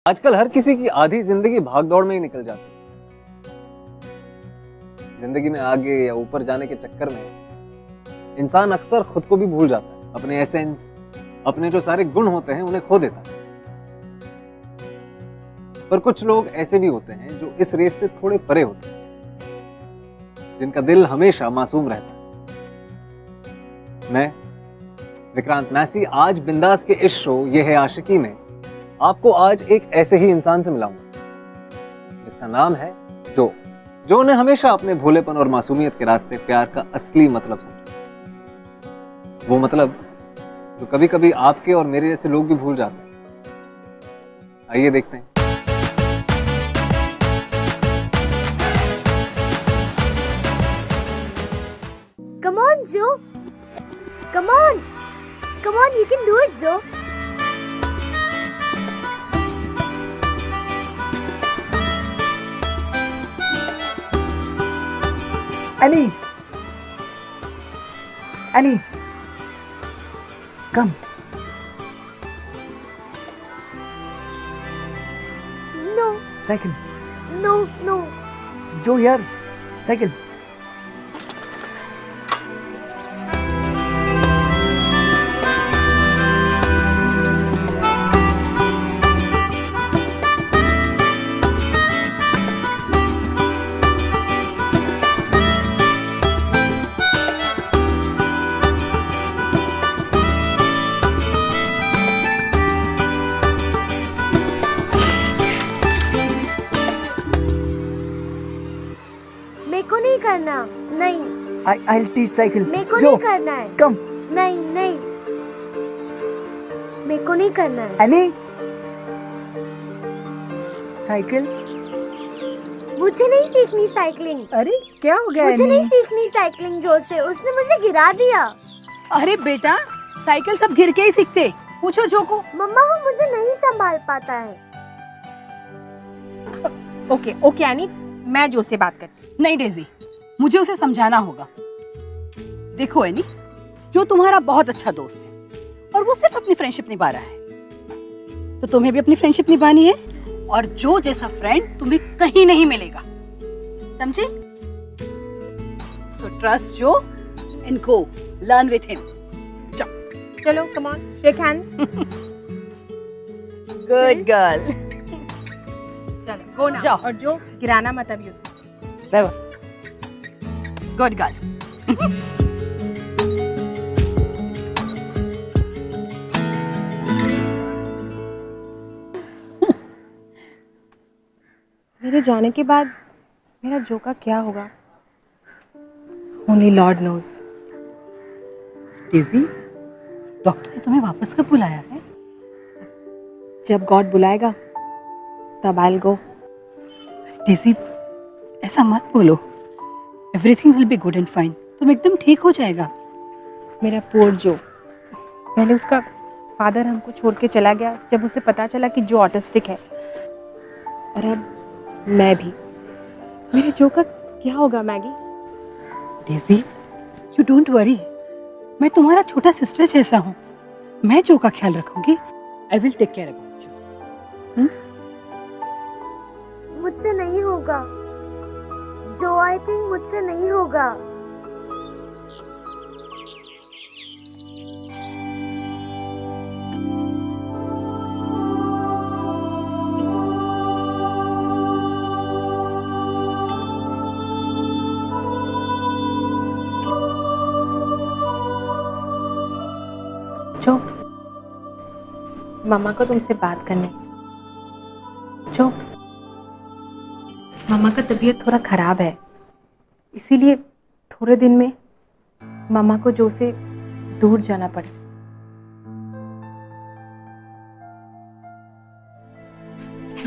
आजकल हर किसी की आधी जिंदगी भागदौड़ में ही निकल जाती है। जिंदगी में आगे या ऊपर जाने के चक्कर में इंसान अक्सर खुद को भी भूल जाता है, अपने एसेंस, अपने जो सारे गुण होते हैं उन्हें खो देता है। पर कुछ लोग ऐसे भी होते हैं जो इस रेस से थोड़े परे होते हैं, जिनका दिल हमेशा मासूम रहता है। मैं विक्रांत मैसी आज बिंदास के इस शो ये है आशिकी में आपको आज एक ऐसे ही इंसान से मिलाऊंगा जिसका नाम है जो उन्हें हमेशा अपने भोलेपन और मासूमियत के रास्ते प्यार का असली मतलब समझा। वो मतलब जो कभी कभी आपके और मेरे जैसे लोग भी भूल जाते हैं। आइए देखते हैं। Come on, Joe. Come on. Come on, you can do it, Joe. Annie! Annie! Come. No, Cycle. no. Joe here. Cycle. मेरे को नहीं करना, नहीं। I'll teach cycle. मेरे को Joe, नहीं करना है। come. नहीं। मेरे को नहीं करना है। Annie. Cycle. मुझे नहीं सीखनी साइकिलिंग। अरे क्या हो गया मुझे एनी? नहीं सीखनी साइकिलिंग जो से उसने मुझे गिरा दिया। अरे बेटा, साइकिल सब गिर के ही सीखते। पूछो जो को। मम्मा वो मुझे नहीं संभाल पाता है। ओके एनी, मैं जो से बात करती। नहीं डेजी, मुझे उसे समझाना होगा। देखो एनी, जो तुम्हारा बहुत अच्छा दोस्त है और वो सिर्फ अपनी फ्रेंडशिप निभा रहा है, तो तुम्हें भी अपनी फ्रेंडशिप निभानी है। और जो जैसा फ्रेंड तुम्हें कहीं नहीं मिलेगा, समझे? So trust Joe and go learn with him. चलो come on, shake hands. Good girl. चलो गो ना। जाओ। और जो गिराना मत अभी उसको। Good girl. मेरे जाने के बाद मेरा जो का क्या होगा, only lord knows. Daisy, doctor ने तुम्हें वापस कब बुलाया है? जब गॉड बुलाएगा तब आई विल गो। डेजी, ऐसा मत बोलो। Everything will be good and fine. तुम एकदम ठीक हो जाएगा। मेरा पुअर जो, पहले उसका फादर हमको छोड़ के चला गया जब उसे पता चला कि जो ऑटिस्टिक है, और अब मैं भी। मेरे जो का क्या होगा Maggi? Daisy, you don't worry. मैं तुम्हारा छोटा सिस्टर जैसा हूँ। मैं जो का ख्याल रखूंगी। I will take care about you. मुझसे नहीं होगा जो, आई थिंक मुझसे नहीं होगा। जो, मामा को तुमसे बात करनी। जो, मामा का तबीयत थोड़ा खराब है, इसीलिए थोड़े दिन में मामा को जो से दूर जाना पड़े।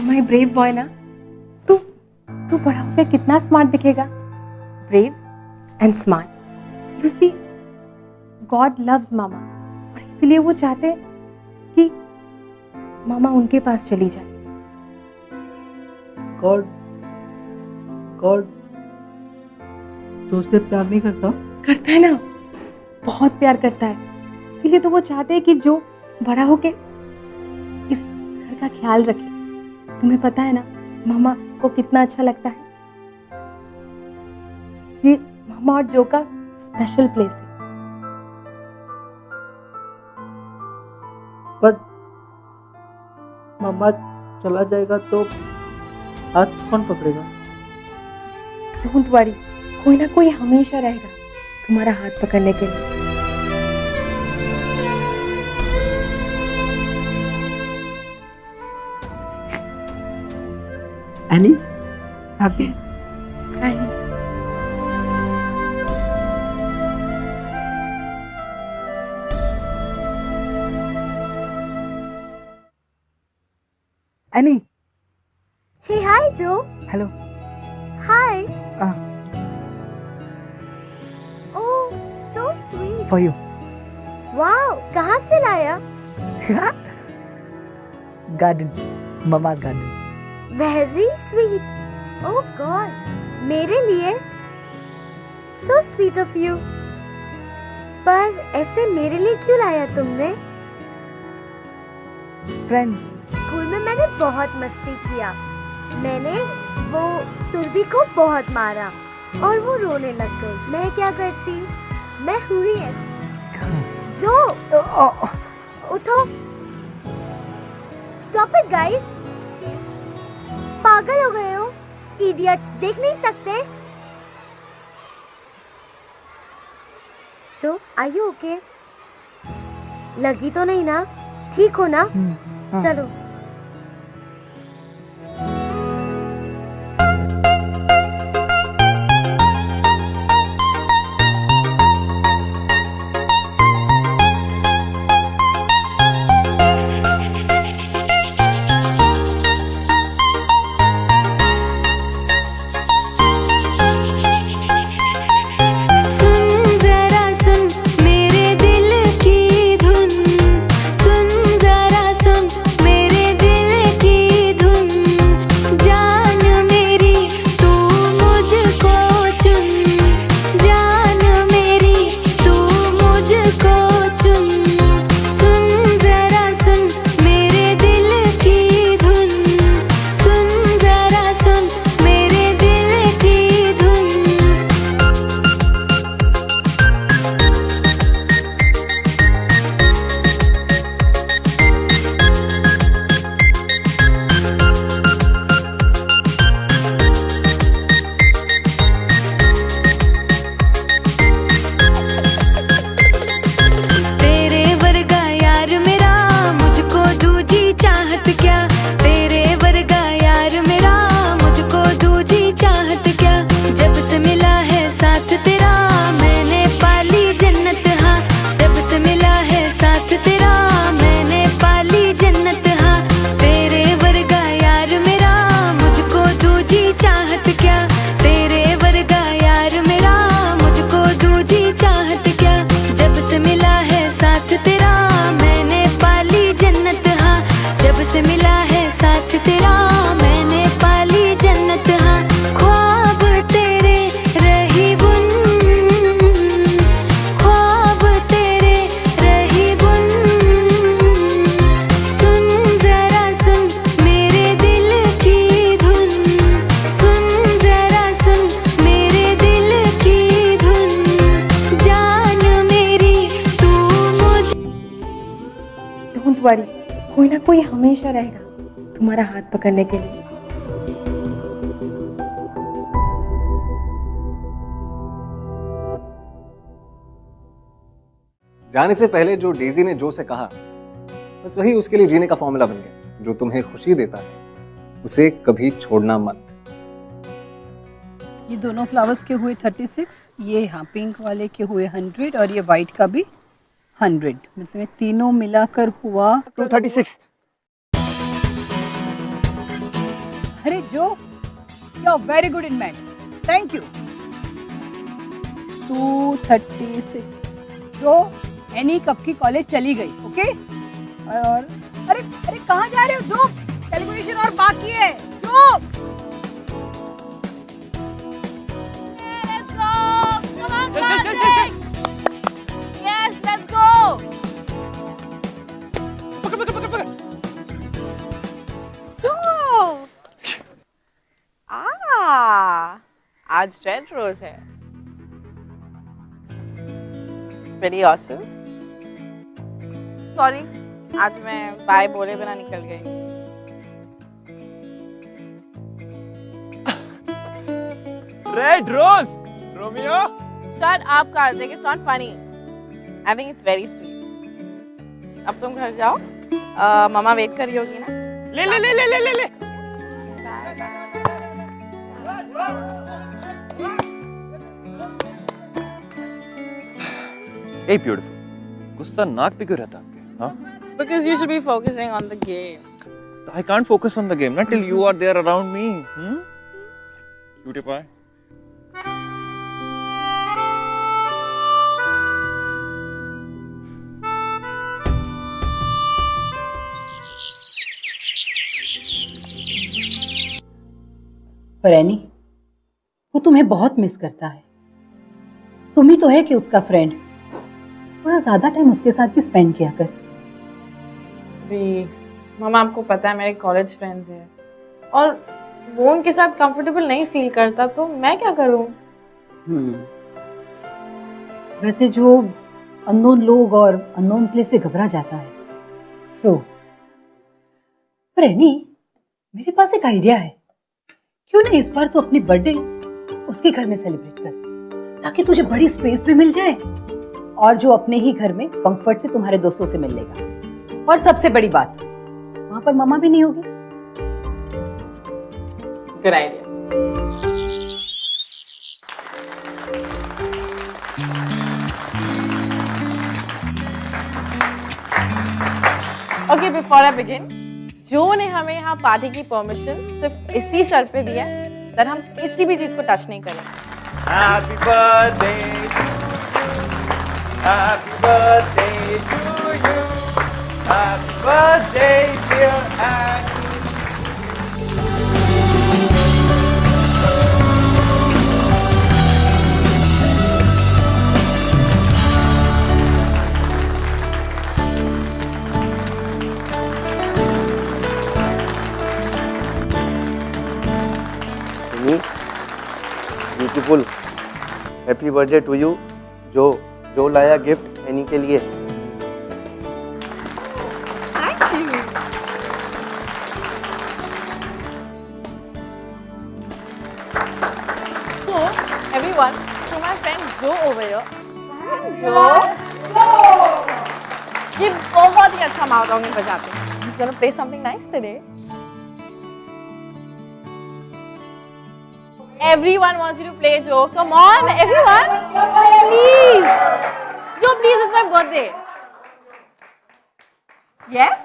माय ब्रेव बॉय ना, तू बड़ा होकर कितना स्मार्ट दिखेगा। Brave and smart. You see, God loves mama, और इसलिए वो चाहते हैं कि मामा उनके पास चली जाए। God जो से प्यार नहीं करता? करता है ना, बहुत प्यार करता है। इसीलिए तो वो चाहते हैं कि जो बड़ा होके इस घर का ख्याल रखे, तुम्हें पता है ना मामा को कितना अच्छा लगता है। ये मामा और जो का स्पेशल प्लेस है। पर मम्मा चला जाएगा तो हाथ कौन पकड़ेगा? डोंट वरी, कोई ना कोई हमेशा रहेगा तुम्हारा हाथ पकड़ने के लिए। Annie happy? Crying. Annie, Hey, hi, Joe. Hello. Hi. Ah. Oh, so sweet. For you. Wow, कहाँ से लाया? Garden, mama's garden. Very sweet. Oh God, मेरे लिए? So sweet of you. पर ऐसे मेरे लिए क्यों लाया तुमने? फ्रेंड्स। स्कूल में मैंने बहुत मस्ती किया। मैंने वो सुरभि को बहुत मारा और वो रोने लग गई। मैं क्या करती? मैं हुई ऐसी। जो उठो। Stop it, guys. पागल हो गए हो? Idiots, देख नहीं सकते? जो, are you okay? लगी तो नहीं ना? ठीक हो ना? चलो। वरी, कोई ना कोई हमेशा रहेगा तुम्हारा हाथ पकड़ने के लिए। जाने से पहले जो डेजी ने जो से कहा, बस वही उसके लिए जीने का फॉर्मूला बन गया। जो तुम्हें खुशी देता है उसे कभी छोड़ना मत। ये दोनों फ्लावर्स के हुए 36, ये यहाँ पिंक वाले के हुए 100 और ये वाइट का भी 100, मतलब ये तीनों मिलाकर हुआ 236। अरे Joe, you are very good in maths, thank you. 236। Joe any कब की कॉलेज चली गई, ओके? और अरे अरे कहाँ जा रहे हो जो? कैलकुलेशन और बाकी है जो। Yes, let's go. आज रेड रोज है। Very awesome. सॉरी, आज मैं बाय बोले बिना निकल गई। Red rose, Romeo. Shut up Kartik, it's not funny. I think it's very sweet. अब तुम घर जाओ, मम्मा वेट कर रही होगी ना। ले ले ले ले ले ले ले। Hey beautiful, गुस्सा नाक पे क्यों रहता है आपके? हाँ? Because you should be focusing on the game. I can't focus on the game not till you are there around me. Cutie pie. पर एनी, वो तुम्हें बहुत मिस करता है। तुम ही तो है कि उसका फ्रेंड। थोड़ा ज्यादा टाइम उसके साथ भी स्पेंड किया कर। भी मामा, आपको पता है मेरे कॉलेज फ्रेंड्स हैं और वो उनके साथ कंफर्टेबल नहीं फील करता, तो मैं क्या करूं? वैसे जो अननोन लोग और अननोन प्लेस से घबरा जाता है। ट्रू। पर एनी, मेरे पास एक आइडिया है। क्यों ना इस बार तो अपनी बर्थडे उसके घर में सेलिब्रेट कर, ताकि तुझे बड़ी स्पेस भी मिल जाए और जो अपने ही घर में कंफर्ट से तुम्हारे दोस्तों से मिल लेगा। और सबसे बड़ी बात, वहां पर मम्मा भी नहीं होगी। Good idea. Okay, before I begin, जो ने हमें यहाँ पार्टी की परमिशन सिर्फ इसी शर्त पे दिया है कि हम किसी भी चीज को टच नहीं करें। Happy birthday, happy birthday to you, happy birthday dear Annie. Beautiful, happy birthday to you. जो लाया गिफ्ट एनी के लिए। So everyone, to my friend Joe over here. ये बहुत ही अच्छा माउथ बजाते हैं। He's gonna play something nice today. Everyone wants you to play, Joe. Come on, everyone. Please. Joe, please, it's my birthday. Yes?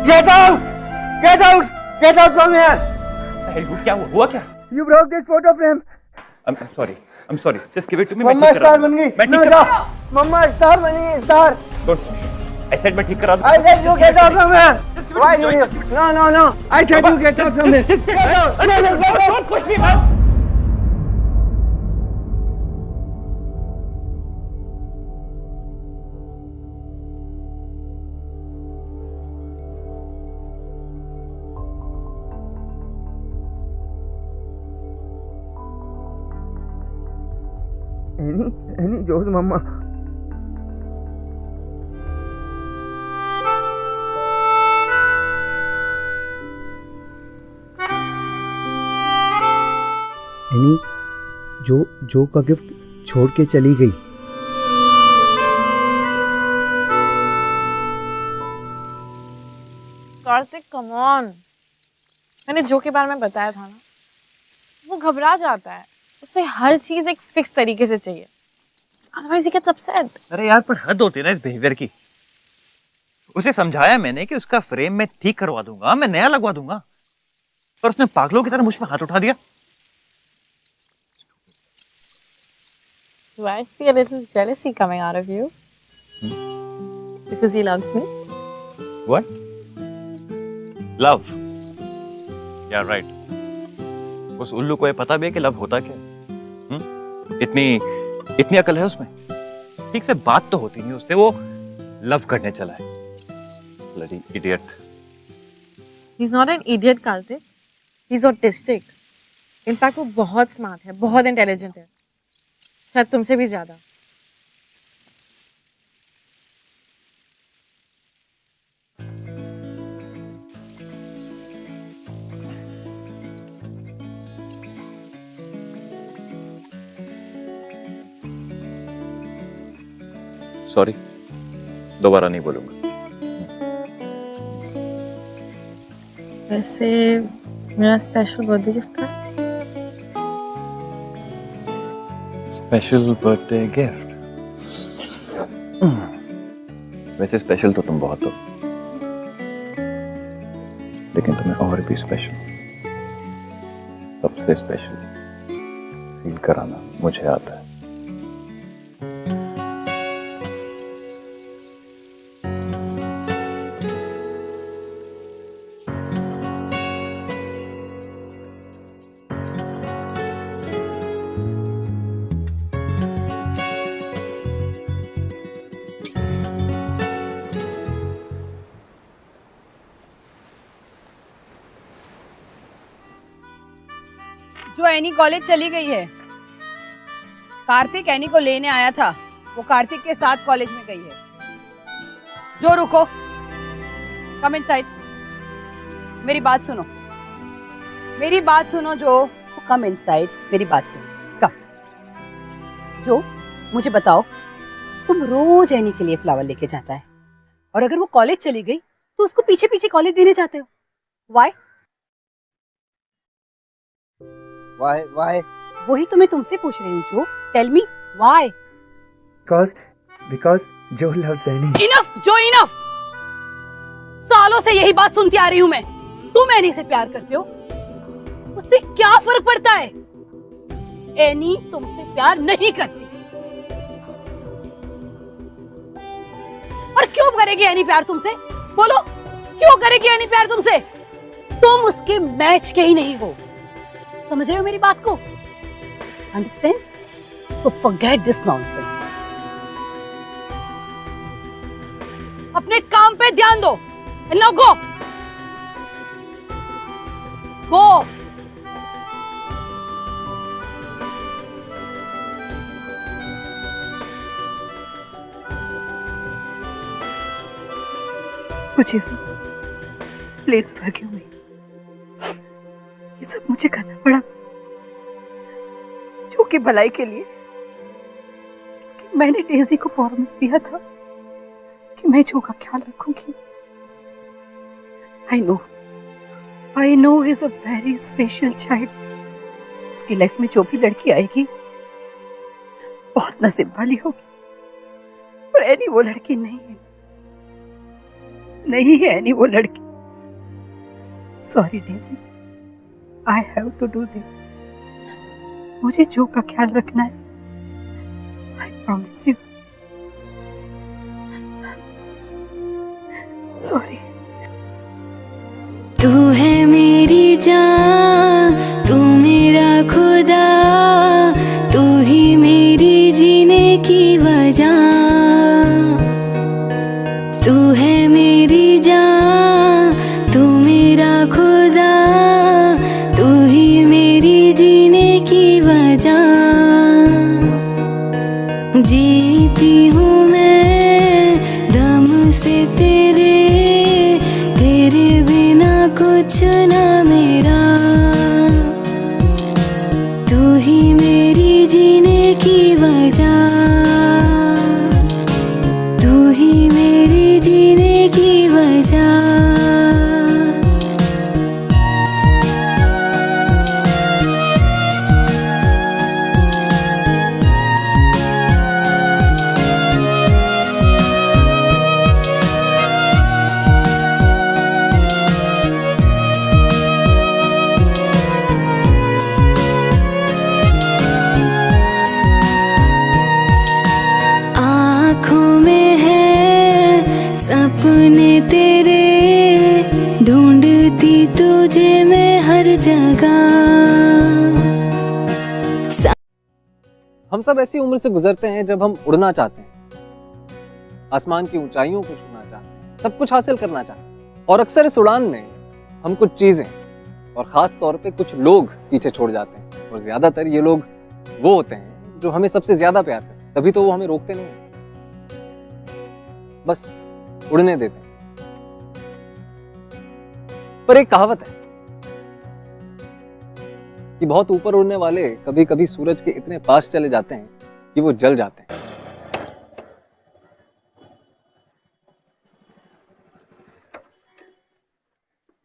Get out! Get out! Get out from here! क्या हुआ क्या? You broke this photo frame. I'm sorry. I'm sorry. Just give it to me. मम्मा star बन गई। मैं ठीक No, करा no. मम्मा स्टार बनी, स्टार। Don't. I said मैं ठीक करा दूँ। I said you get out from here. Why do you? No, no, no. I said you get out from here. Get out. No, no, no, no. Don't push me, man. Any Joe's mama. Any जो का gift छोड़ के चली गई। Kartik come on, मैंने जो के बारे में बताया था ना, वो घबरा जाता है, उसे हर चीज एक फिक्स तरीके से चाहिए, otherwise he gets upset। अरे यार पर हद होती है ना इस बिहेवियर की। उसे समझाया मैंने कि उसका फ्रेम मैं ठीक करवा दूंगा, मैं नया लगवा दूंगा, पर उसने पागलों की तरह मुझ पे हाथ उठा दिया। Do I see a little jealousy coming out of you? Because he loves me? What? Love? Yeah, right. उस उल्लू को ये पता भी है कि लव होता क्या है? इतनी अकल है उसमें? ठीक से बात तो होती नहीं उससे, वो लव करने चला है। Bloody idiot. He's not an idiot, Karthik. He's autistic. In fact, वो बहुत स्मार्ट है, बहुत इंटेलिजेंट है, शायद तुमसे भी ज्यादा। सॉरी, दोबारा नहीं बोलूंगा। वैसे मेरा स्पेशल बर्थडे गिफ्ट है। Special birthday gift? वैसे स्पेशल तो तुम बहुत हो, लेकिन तुम्हें और भी स्पेशल, सबसे स्पेशल फील कराना मुझे आता है। जो एनी कॉलेज चली गई है, कार्तिक एनी को लेने आया था, वो कार्तिक के साथ कॉलेज में गई है। जो रुको, कम इनसाइड। मेरी बात सुनो, मेरी बात सुनो जो, कम इनसाइड, मेरी बात सुनो, कम। जो मुझे बताओ, तुम रोज एनी के लिए फ्लावर लेके जाता है, और अगर वो कॉलेज चली गई तो उसको पीछे पीछे कॉलेज देने जाते हो। वाई? Why? वही तो मैं तुमसे पूछ रही हूँ Joe, tell me why? Because Joe loves Annie. Enough Joe, enough. सालों से यही बात सुनती आ रही हूँ मैं। तुम एनी से प्यार करते हो, उससे क्या फर्क पड़ता है? एनी तुमसे प्यार नहीं करती। और क्यों करेगी एनी प्यार तुमसे? बोलो, क्यों करेगी एनी प्यार तुमसे? तुम उसके मैच के ही नहीं हो। समझ रहे हो मेरी बात को? Understand? So forget this nonsense. अपने काम पे ध्यान दो। Now go, go. Jesus, please forgive me. ये सब मुझे करना पड़ा जो कि भलाई के लिए, क्योंकि मैंने डेजी को प्रॉमिस दिया था कि मैं जो का ख्याल रखूंगी। I know he is a very special child. उसकी लाइफ में जो भी लड़की आएगी बहुत नसीब वाली होगी, पर एनी वो लड़की नहीं है, नहीं है एनी वो लड़की। Sorry Daisy, I have to do this. मुझे जो का ख्याल रखना है। I promise you. सॉरी। तू है मेरी जान, तू मेरा खुदा, तू ही मेरी जीने की वजह। तू है मेरी जान, तू मेरा खुदा, तू ही मेरी जीने की वजह। जीती हूँ मैं दम से तेरे, तेरे बिना कुछ ना मेरा। तू ही मेरी जीने की वजह, तू ही मेरी जीने की वजह। आँखों में है सपने तेरे, ढूंढती तुझे मैं हर जगह। हम सब ऐसी उम्र से गुजरते हैं जब हम उड़ना चाहते हैं, आसमान की ऊंचाइयों को छूना चाहते हैं, सब कुछ हासिल करना चाहते हैं। और अक्सर इस उड़ान में हम कुछ चीजें और खास तौर पे कुछ लोग पीछे छोड़ जाते हैं। और ज्यादातर ये लोग वो होते हैं जो हमें सबसे ज्यादा प्यार करते हैं, तभी तो वो हमें रोकते नहीं हैं, बस उड़ने देते हैं। पर एक कहावत है कि बहुत ऊपर उड़ने वाले कभी कभी सूरज के इतने पास चले जाते हैं कि वो जल जाते हैं।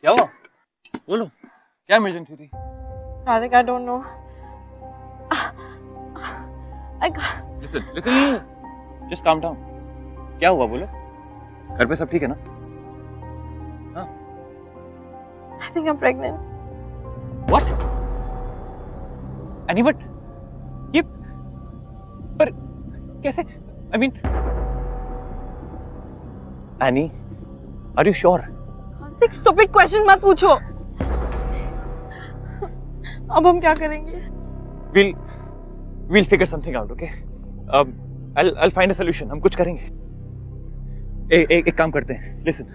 क्या हुआ? बोलो, क्या इमरजेंसी थी? Karthik, I don't know. Listen, just calm down. क्या हुआ बोलो? घर पे सब ठीक है ना? हाँ? I think I'm pregnant. What? Annie, but ये पर कैसे? I mean, Annie, are you sure? Karthik, stupid questions मत पूछो। अब हम क्या करेंगे? We'll figure something out, okay? I'll find a solution. हम कुछ करेंगे। एक काम करते हैं। Listen,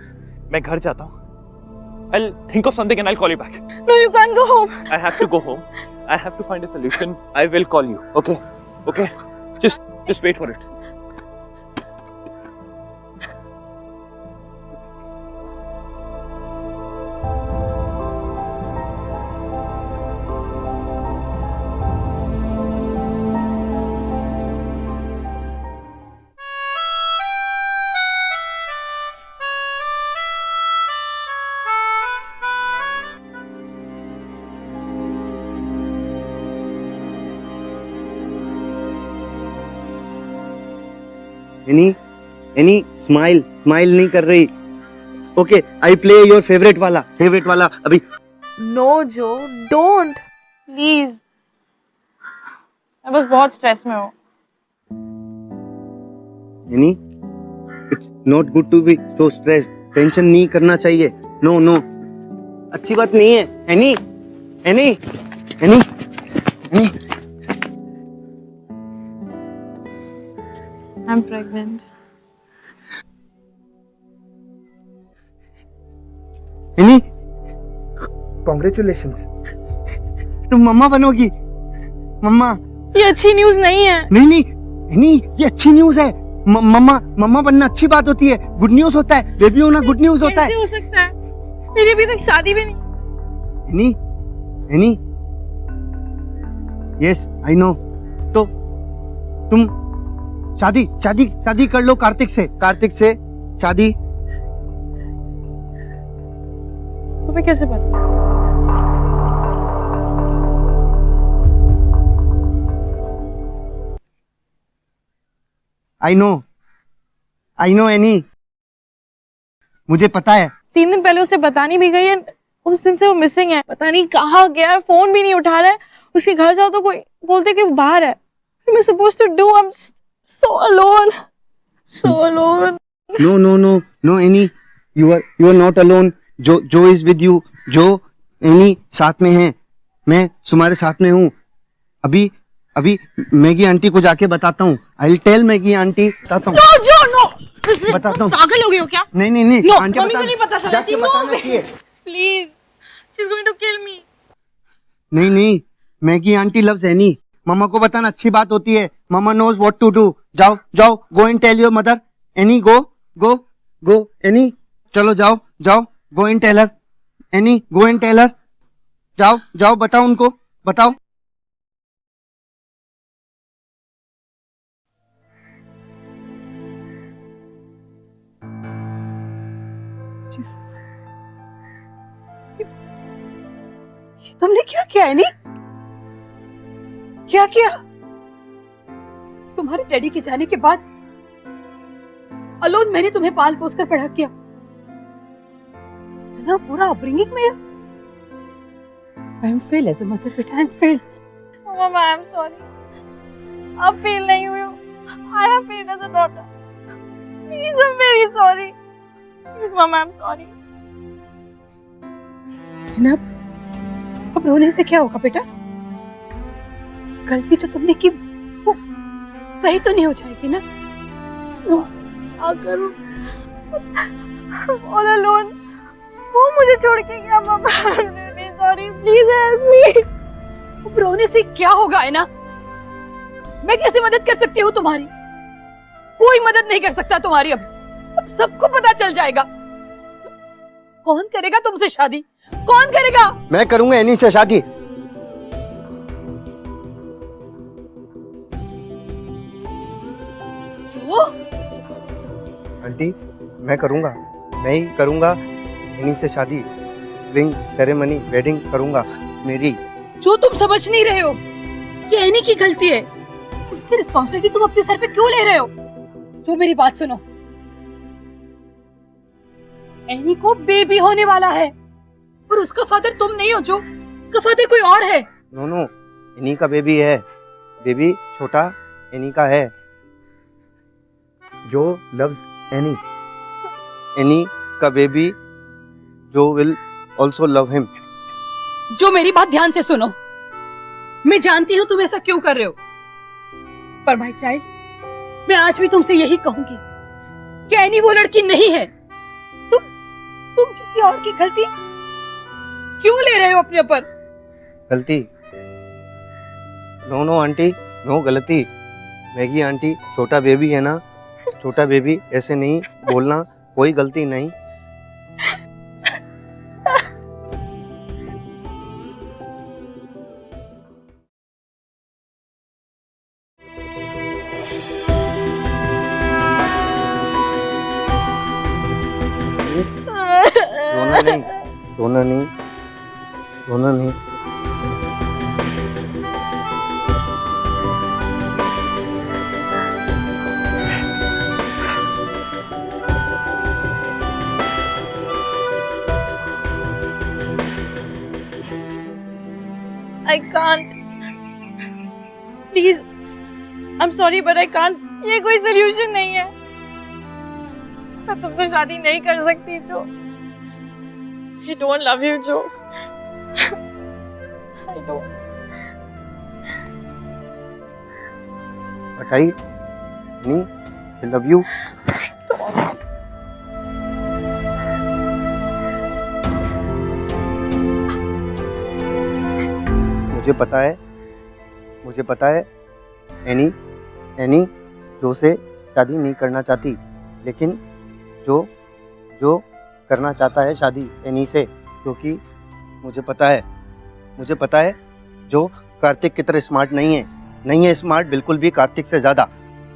मैं घर जाता हूँ। I'll think of something and I'll call you back. No, you can't go home. I have to go home. I have to find a solution. I will call you. Okay? Okay? Just wait for it. Any smile नहीं कर रही। Okay, I play your favourite वाला अभी। No, Joe, don't. Please. मैं बस बहुत stress में हूँ। Annie, it's not good to be so stressed. Tension नहीं करना चाहिए। नो, अच्छी बात नहीं है। Annie. I'm pregnant. Annie, congratulations. तुम मम्मा बनोगी। मम्मा। ये अच्छी न्यूज़ नहीं है। नहीं, ये अच्छी न्यूज़ है। मम्मा बनना अच्छी बात होती है, गुड न्यूज़ होता है। बेबी होना गुड न्यूज़ होता है। कैसे हो सकता है? मेरी अभी तक शादी भी नहीं। Any, yes I know. तो तुम शादी कर लो कार्तिक से शादी। तुम्हें कैसे पता? आई नो एनी, मुझे पता है। 3 दिन पहले उसे बतानी भी गई है, उस दिन से वो मिसिंग है। पता नहीं कहाँ गया है, फोन भी नहीं उठा रहा है। उसके घर जाओ तो कोई बोलते कि वो बाहर है. What am I supposed to do? I'm so alone. So alone. No, Annie. You are not alone. जो is with you. जो Annie साथ में है. मैं तुम्हारे साथ में हूँ. अभी मैगी आंटी को जाके बताता हूँ. I'll tell Maggie auntie. बताता हूँ. No, Joe, no. बताता हूँ. पागल हो गए हो क्या? नहीं. No, आंटी मम्मी को नहीं पता चलना जाके चाहिए. बताना No, चाहिए. please. She's going to kill me. नहीं. Maggie auntie loves Annie. मम्मा को बताना अच्छी बात होती है. मम्मा knows what to do. जाओ. Go and tell your mother. Annie, go. Annie, चलो जाओ. Go and tell her. Annie, go and tell her. जाओ बताओ उनको. बताओ. जीसस, ये तुमने क्या किया है? नहीं क्या किया? तुम्हारे डैडी के जाने के बाद अलोन मैंने तुम्हें पाल पोस कर पढ़ा किया. इतना बुरा अपब्रिंगिंग मेरा. I am fail as a mother बेटा. I am fail. Oh, Mama, I'm sorry. अब फेल नहीं हुई हूँ. I have failed as a daughter. Please, I'm very sorry. Please, Mama, I'm sorry. अब रोने से क्या होगा बेटा? गलती जो तुमने की वो सही तो नहीं हो जाएगी ना? अगर all alone वो मुझे छोड़ के गया. Mama, I'm really sorry. Please help me. अब रोने से क्या होगा है ना? मैं कैसे मदद कर सकती हूँ तुम्हारी? कोई मदद नहीं कर सकता तुम्हारी. अब सबको पता चल जाएगा. कौन करेगा तुमसे शादी? कौन करेगा? मैं करूंगा एनी से शादी. जो आंटी मैं ही करूंगा एनी से शादी. रिंग सेरेमनी वेडिंग करूंगा मेरी. जो तुम समझ नहीं रहे हो ये एनी की गलती है. उसकी रिस्पॉन्सिबिलिटी तुम अपने सर पे क्यों ले रहे हो? जो मेरी बात सुनो. एनी को बेबी होने वाला है और उसका फादर तुम नहीं हो. जो उसका फादर कोई और है. नो एनी का बेबी है. बेबी छोटा एनी का है. जो लव्स एनी. एनी का बेबी जो विल ऑल्सो लव हिम. जो मेरी बात ध्यान से सुनो. मैं जानती हूँ तुम ऐसा क्यों कर रहे हो, पर माय चाइल्ड, मैं आज भी तुमसे यही कहूंगी कि एनी वो लड़की नहीं है. तुम किसी और की गलती क्यों ले रहे हो अपने ऊपर? गलती? नो आंटी, नो गलती. मैगी आंटी छोटा बेबी है ना. छोटा बेबी ऐसे नहीं बोलना. कोई गलती नहीं. रोना नहीं. I can't. Please, I'm sorry, but I can't. ये कोई solution नहीं है. मैं तुमसे शादी नहीं कर सकती जो. I don't love you, Joe. I don't. But I love you. मुझे पता है एनी जो से शादी नहीं करना चाहती, लेकिन जो करना चाहता है शादी एनी से, क्योंकि मुझे पता है जो कार्तिक की तरह स्मार्ट नहीं है स्मार्ट बिल्कुल भी कार्तिक से ज़्यादा,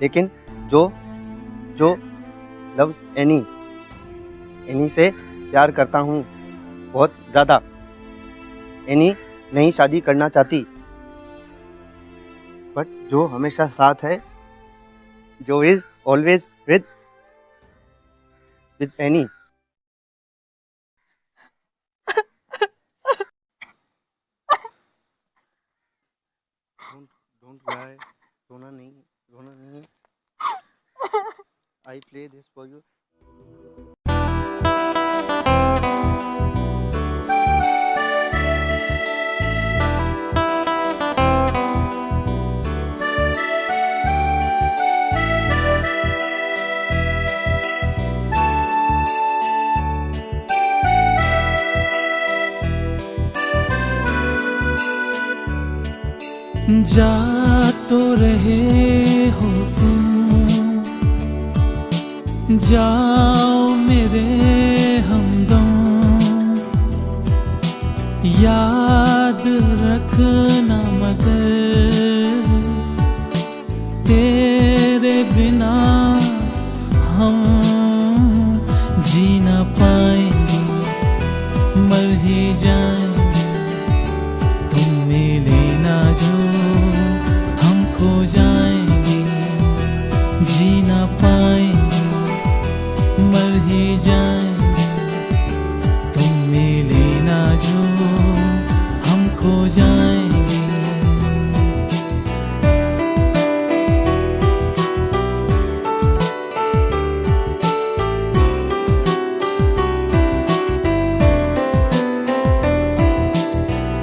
लेकिन जो लव्स एनी से प्यार करता हूँ बहुत ज़्यादा. एनी नहीं शादी करना चाहती, बट जो हमेशा साथ है, जो is always with any. Don't cry, रोना नहीं है। I play this for you. जा तो रहे हो तुम, जाओ मेरे हमदम, याद रखना मगर तेरे बिना हम जी ना पाएंगे, मर ही जाएंगे। तुम मिले ना जो हम खो जाएंगे, जी ना पाएंगे, मर ही जाएंगे। तुम मिले ना जो हम खो जाएंगे।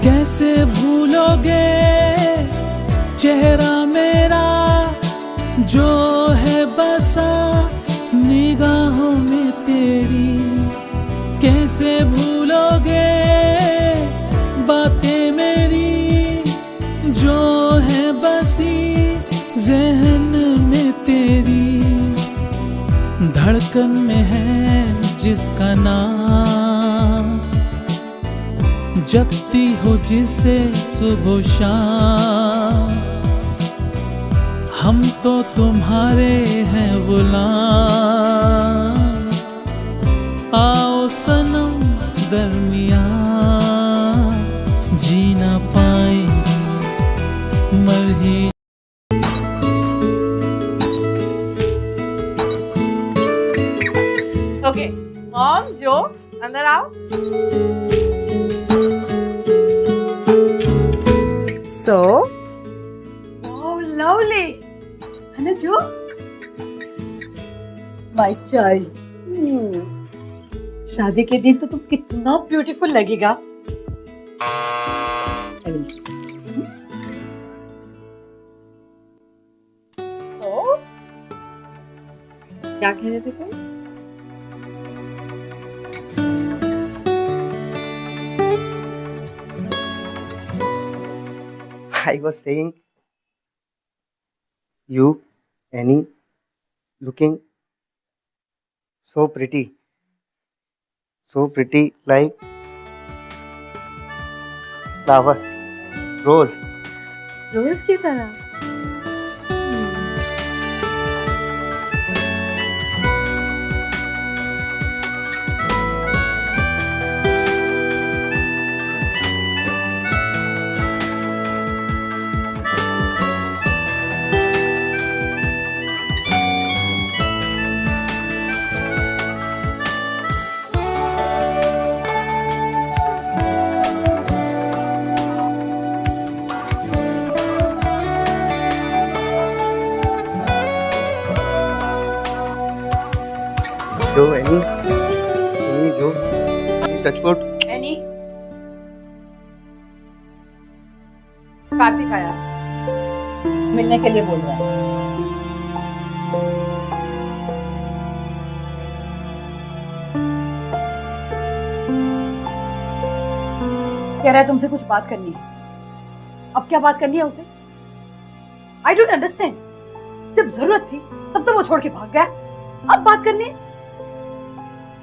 कैसे भूलोगे चेहरा मेरा जो है बसा निगाहों में तेरी। कैसे भूलोगे बातें मेरी जो है बसी जहन में तेरी। धड़कन में है जिसका नाम, जपती हो जिसे सुबह शाम। हम तो तुम्हारे हैं गुलाम, आओ सनम दरमियाँ जी ना पाएंगे, मर ही। ओके मॉम जो अंदर आओ। So, Oh, lovely. है ना जो? My child. शादी के दिन तो तुम कितना ब्यूटीफुल लगेगा। so क्या कह रहे थे तुम? I was saying, you, Annie, looking so pretty like flower, rose. रोज की तरह। जो Annie जो touch wood। एनी, कार्तिक आया, मिलने के लिए बोल रहा है। कह रहा है तुमसे कुछ बात करनी है। अब क्या बात करनी है उसे? I don't understand. जब जरूरत थी तब तो वो छोड़ के भाग गया, अब बात करनी है?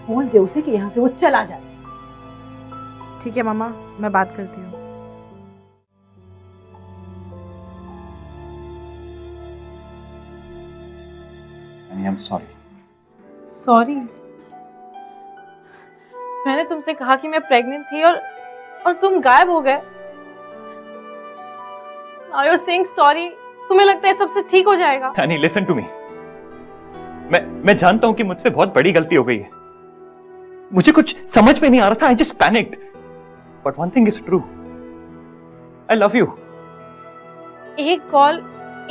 बोल दे उसे कि यहाँ से वो चला जाए। ठीक है मामा, मैं बात करती हूँ। I am sorry. सॉरी? मैंने तुमसे कहा कि मैं प्रेग्नेंट थी और तुम गायब हो गए। Now you're saying sorry? तुम्हें लगता है सबसे ठीक हो जाएगा? नहीं, लिसन टू मी। मैं जानता हूं कि मुझसे बहुत बड़ी गलती हो गई है। मुझे कुछ समझ में नहीं आ रहा था। I just panicked. But one thing is true, I love you. एक कॉल,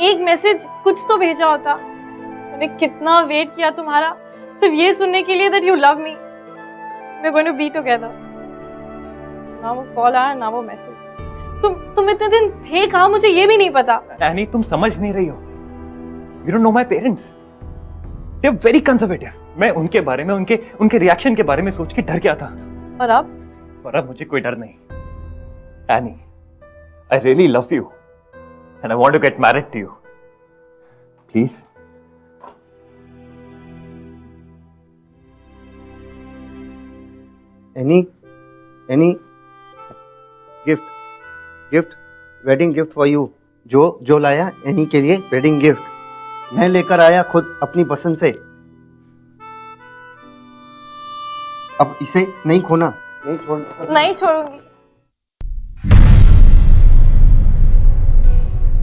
एक मैसेज, कुछ तो भेजा होता। मैंने कितना वेट किया तुम्हारा, सिर्फ ये सुनने के लिए that you love me, we are going to be together. ना वो कॉल आया, ना वो मैसेज। तुम इतने दिन थे कहाँ, मुझे ये भी नहीं पता। एनी, तुम समझ नहीं रही हो। You don't know my parents. They are very conservative. मैं उनके बारे में, उनके रिएक्शन के बारे में सोच के डर गया था। और अब? और अब मुझे कोई डर नहीं। Annie, I really love you, and I want to get married to you. Please. Any gift, wedding gift for you. जो लाया एनी के लिए वेडिंग गिफ्ट मैं लेकर आया खुद अपनी पसंद से। अब इसे नहीं खोना, नहीं छोड़ूंगी,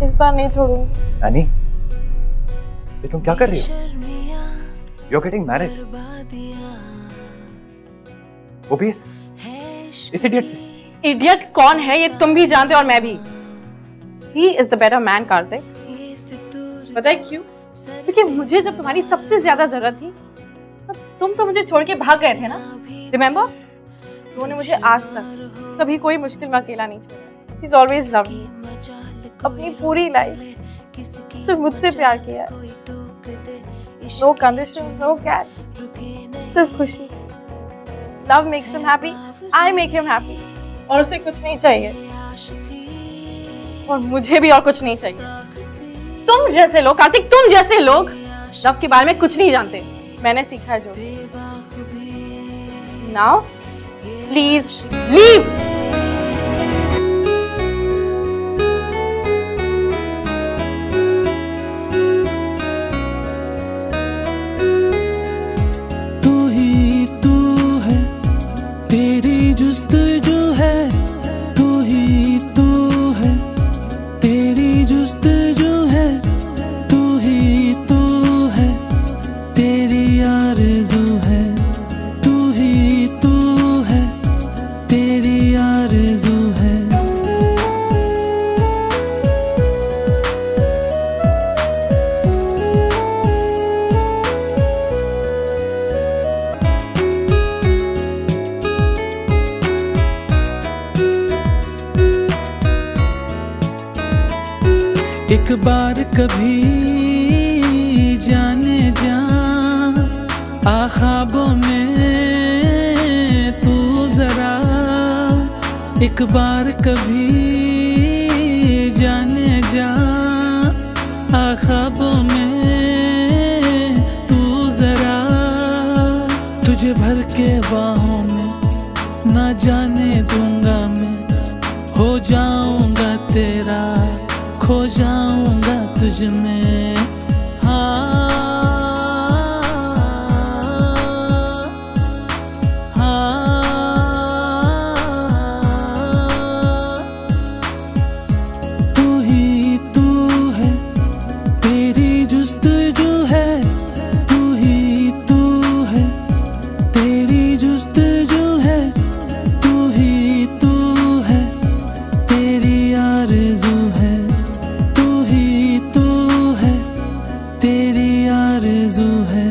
इस बार नहीं छोड़ूंगी। Annie, ये तुम क्या कर रही हो? You're getting married. वो भी इस इडियट से। इडियट कौन है ये तुम भी जानते हो और मैं भी। He is the better man, Kartik. पता है क्यों? क्योंकि मुझे जब तुम्हारी सबसे ज्यादा जरूरत थी तब तुम तो मुझे छोड़ के भाग गए थे ना। रिमेम्बर? जो ने मुझे आज तक कभी कोई मुश्किल में अकेला नहीं छोड़ा। He's always loved me। अपनी पूरी लाइफ सिर्फ मुझसे प्यार किया है। No conditions, no catch, सिर्फ खुशी। Love makes him happy, I make him happy। और उसे कुछ नहीं चाहिए और मुझे भी और कुछ नहीं चाहिए। तुम जैसे लोग, कार्तिक, तुम जैसे लोग लव के बारे में कुछ नहीं जानते। मैंने सीखा है जो। Now please leave. तू ही तू है, तेरी जुस्तजू है, तू ही तू है, तेरी जुस्तजू है, तू ही तू है, तेरी आरज़ू है, तू ही तू है, तेरी आरज़ू है। एक बार कभी जाने जा आ ख्वाबों में तू जरा, एक बार कभी जाने जा आ ख्वाबों में तू जरा, तुझे भर के बाहों में ना जाने दूंगा मैं, हो जाऊंगा तेरा, खो जाऊंगा तुझ में। हाँ तू ही तू है, तेरी जुस्तजू है, तू ही तू है, तेरी जुस्तजू है, तू ही तू है, तेरी आरज़ू है, तू ही तू है, तेरी आरज़ू है।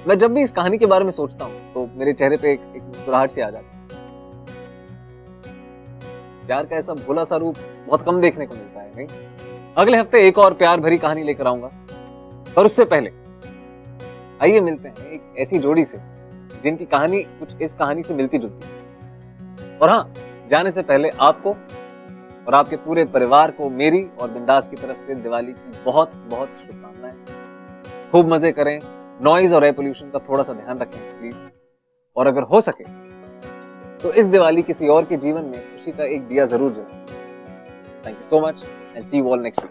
मैं जब भी इस कहानी के बारे में सोचता हूँ तो मेरे चेहरे पे एक मुस्कुराहट सी आ जाती है। प्यार का ऐसा भोला सा रूप बहुत कम देखने को मिलता है, नहीं? अगले हफ्ते एक और प्यार भरी कहानी लेकर आऊंगा, और उससे पहले आइए मिलते हैं एक ऐसी जोड़ी से जिनकी कहानी कुछ इस कहानी से मिलती जुलती है। और हाँ, जाने से पहले आपको और आपके पूरे परिवार को मेरी और बिंदास की तरफ से दिवाली की बहुत बहुत शुभकामनाएं। खूब मजे करें, नॉइज और एयर पोल्यूशन का थोड़ा सा ध्यान रखें प्लीज, और अगर हो सके तो इस दिवाली किसी और के जीवन में खुशी का एक दिया जरूर जलाएं। Thank you so much and see you all next week.